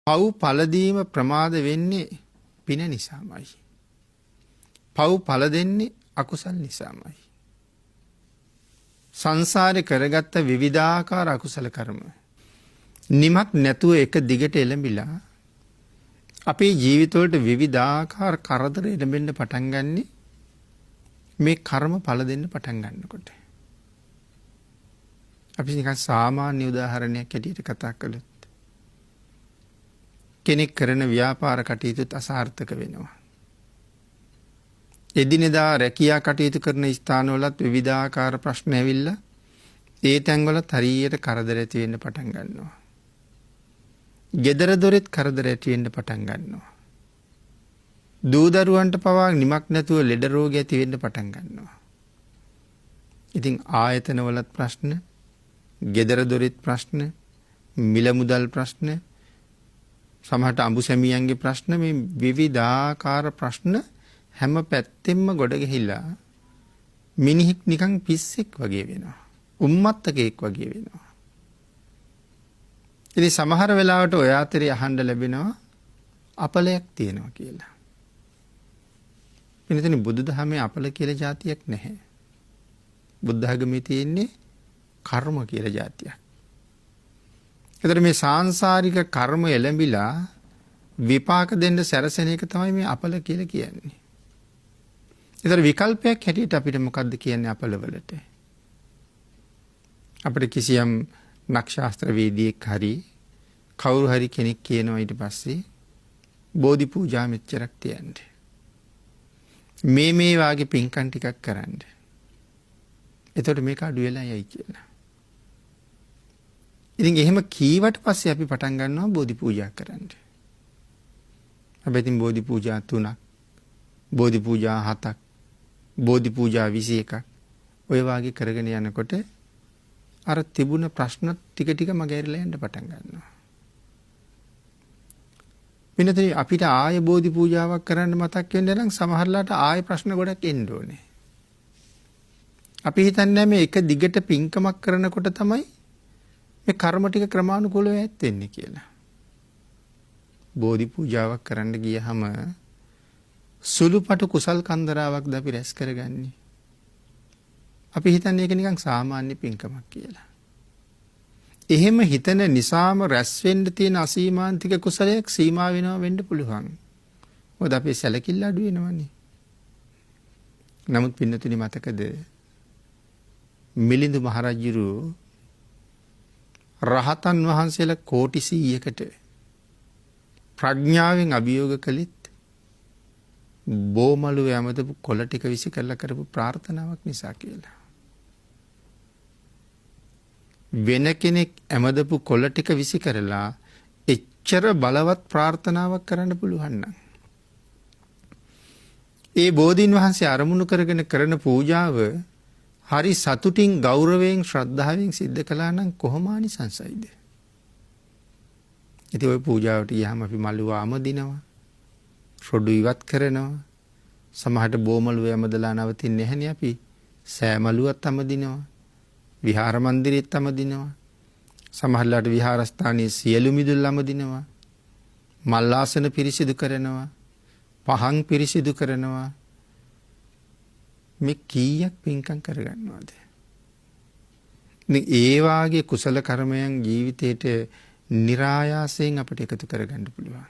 පව් පළදීම ප්‍රමාද වෙන්නේ පින නිසාමයි. පව් පළ දෙන්නේ අකුසල් නිසාමයි. සංසාරේ කරගත්ත විවිධාකාර අකුසල කර්ම නිමක් නැතුව එක දිගට එළඹිලා අපේ ජීවිතවලට විවිධාකාර කරදර එළඹෙන්න පටන් ගන්නේ මේ කර්ම පළ දෙන්න පටන් ගන්නකොට. අපි නිකන් සාමාන්‍ය උදාහරණයක් ඇටියට කතා කළොත් කෙනෙක් කරන ව්‍යාපාර කටයුතුත් අසාර්ථක වෙනවා. එදිනෙදා රැකියා කටයුතු කරන ස්ථානවලත් විවිධාකාර ප්‍රශ්න ඇවිල්ලා ඒ තැන්වලත් හරියට කරදර ඇති වෙන්න පටන් ගන්නවා. ගෙදර දොරෙත් කරදර ඇති වෙන්න පටන් ගන්නවා. දූ දරුවන්ට පවා නිමක් නැතුව ලෙඩ රෝග ඇති වෙන්න පටන් ගන්නවා. ඉතින් ආයතනවලත් ප්‍රශ්න, ගෙදර දොරෙත් ප්‍රශ්න, මිල මුදල් ප්‍රශ්න, සමහරට අඹු සැමියන්ගේ ප්‍රශ්න, මේ විවිධාකාර ප්‍රශ්න හැම පැත්තෙම ගොඩ ගිහිලා මිනිහෙක් නිකන් පිස්සෙක් වගේ වෙනවා. උම්මත්තකෙක් වගේ වෙනවා. ඉතින් සමහර වෙලාවට ඔය අතරේ අහන්න ලැබෙනවා අපලයක් තියෙනවා කියලා. එනිතනි බුදුදහමේ අපල කියලා જાතියක් නැහැ. බුද්ධ ආගමේ තියෙන්නේ කර්ම කියලා જાතියක්. ඒතර මේ සාංශාරික කර්ම එළඹිලා විපාක දෙන්න සැරසෙන එක තමයි මේ අපල කියලා කියන්නේ. ඒතර විකල්පයක් හැටියට අපිට මොකද්ද කියන්නේ අපලවලට? අපිට කිසියම් නක්ෂාස්ත්‍ර වේදිකෙක් හරි කවුරු හරි කෙනෙක් කියනවා ඊට පස්සේ බෝධි පූජා මෙච්චරක් තියන්න. මේ වාගේ පින්කම් ටිකක් කරන්න. එතකොට මේක අඩු වෙලා යයි කියලා. ඉතින් එහෙම කීවට පස්සේ අපි පටන් ගන්නවා බෝධි පූජා කරන්න. හැබැයි ඉතින් බෝධි පූජා 3ක්, බෝධි පූජා 7ක්, බෝධි පූජා 21ක් ඔය වාගේ කරගෙන යනකොට අර තිබුණ ප්‍රශ්න ටික ටික මගහැරලා යන්න පටන් ගන්නවා. වෙනතේ අපිට ආය බෝධි පූජාවක් කරන්න මතක් වෙන්න නම් සමහරලාට ආය ප්‍රශ්න ගොඩක් එන්න ඕනේ. අපි හිතන්නේ මේ එක දිගට පින්කමක් කරනකොට තමයි මේ කර්ම ටික ක්‍රමානුකූලව ඇත් වෙන්නේ කියලා. බෝධි පූජාවක් කරන්න ගියහම සුළුපටු කුසල් කන්දරාවක්ද අපි රැස් කරගන්නේ. අපි හිතන්නේ ඒක නිකන් සාමාන්‍ය පින්කමක් කියලා. එහෙම හිතන නිසාම රැස් වෙන්න තියෙන අසීමාන්තික කුසලයක් සීමා වෙනවා වෙන්න පුළුවන්. මොකද අපේ සැලකිල්ල අඩු වෙනවනේ. නමුත් පින්නතුනි මතකද මිලිඳු මහරජුරු රහතන් වහන්සේලා කෝටි 100කට ප්‍රඥාවෙන් අභියෝග කළෙත් බෝමලු යමදපු කොළ ටික විසි කරලා කරපු ප්‍රාර්ථනාවක් නිසා කියලා. වෙන කෙනෙක් ඇමදපු කොළ ටික විසි කරලා එච්චර බලවත් ප්‍රාර්ථනාවක් කරන්න පුළුවන් නම් ඒ බෝධීන් වහන්සේ අරමුණු කරගෙන කරන පූජාව හරි සතුටින් ගෞරවයෙන් ශ්‍රද්ධාවෙන් සිද්ධ කළා නම් කොහොම ආනිසංසයිද? ඉතින් ওই පූජාවට ගියාම අපි මලුවාම දිනවා, රොඩු ඉවත් කරනවා, සමහරට බෝමලුව යමදලා නවතින්නේ නැහනේ අපි සෑමලුවත් අමදිනවා, විහාර මන්දිරෙත් අමදිනවා, සමහරලාට විහාරස්ථානයේ සියලු මිදුල් අමදිනවා, මල් ආසන පිරිසිදු කරනවා, පහන් පිරිසිදු කරනවා. මේ කීයක් පින්කම් කරගන්නවද? ඒ වාගේ කුසල කර්මයන් ජීවිතේට નિરાයාසයෙන් අපිට එකතු කරගන්න පුළුවන්.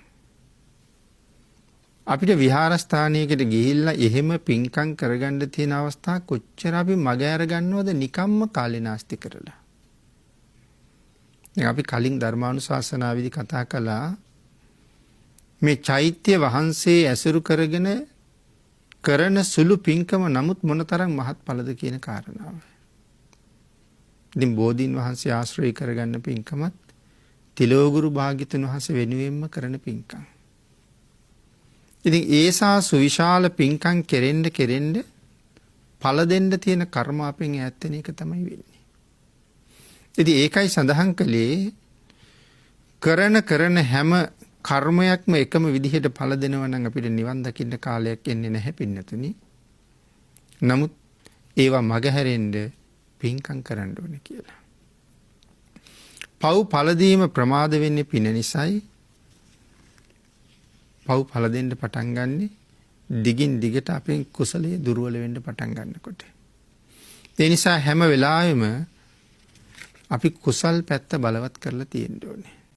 අපිට විහාරස්ථානයකට ගිහිල්ලා එහෙම පින්කම් කරගන්න තියෙන අවස්ථා කොච්චර අපි මග ඇර ගන්නවද නිකම්ම කාලේ නාස්ති කරලා. දැන් අපි කලින් ධර්මානුශාසනාවේදී කතා කළා මේ චෛත්‍ය වහන්සේ ඇසුරු කරගෙන කරන සුළු පින්කම නමුත් මොනතරම් මහත්ඵලද කියන කාරණාව. ඉතින් බෝධීන් වහන්සේ ආශ්‍රය කරගන්න පින්කමත් තිලෝගුරු භාග්‍යතුන් වහන්සේ වෙනුවෙන්ම කරන පින්කම්. ඉතින් ඒසා සුවිශාල පින්කම් කෙරෙන්න ඵල දෙන්න තියෙන කර්ම අපෙන් ඈත් වෙන එක තමයි වෙන්නේ. ඉතින් ඒකයි සඳහන් කළේ කරන හැම කර්මයක්ම එකම විදිහට ඵල දෙනවා නම් අපිට නිවන් දකින්න කාලයක් එන්නේ නැහැ පින්නතුනි. නමුත් ඒවා මගහැරෙන්න පින්කම් කරන්න ඕනේ කියලා. පව් ඵල දීම ප්‍රමාද වෙන්නේ පින නිසායි. පව් පළ දෙන්න පටන් ගන්නෙ දිගින් දිගට අපේ කුසලයේ දුර්වල වෙන්න පටන් ගන්නකොට. ඒ නිසා හැම වෙලාවෙම අපි කුසල් පැත්ත බලවත් කරලා තියෙන්න ඕනේ.